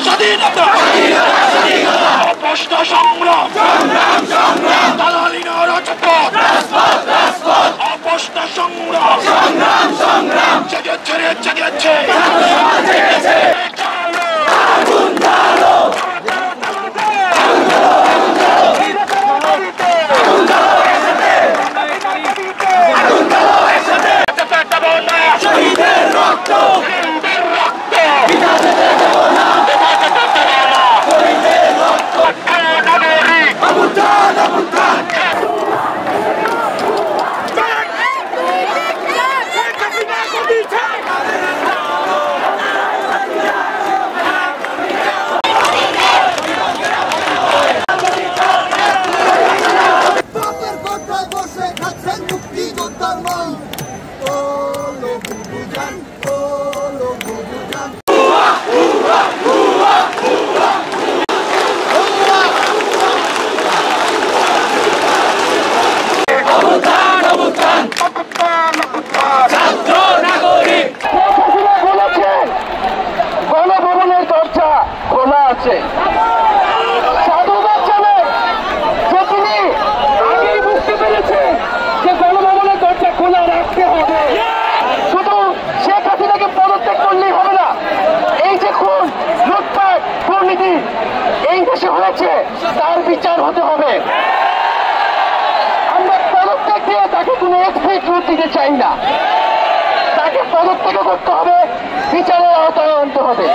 স্বাধীনতা অপষ্ট সংগ্রাম দালালি না রাজপথ অপষ্ট সংগ্রাম জেগেছে রে জেগেছে সাধুবাদ জানাই যে তিনি আগেই বুঝতে পেরেছে যে গণভবনের দরজা খোলা রাখতে হবে। শুধু শেখ হাসিনাকে পদত্যাগ করলেই হবে না, এই যে খুন লুটপাট দুর্নীতি এই দেশে হয়েছে তার বিচার হতে হবে। আমরা পদত্যাগ দিয়ে তাকে কোনো এক্সিট রুট দিতে চাই না, তাকে পদত্যাগ করতে হবে, বিচারের আওতায় আনতে হবে।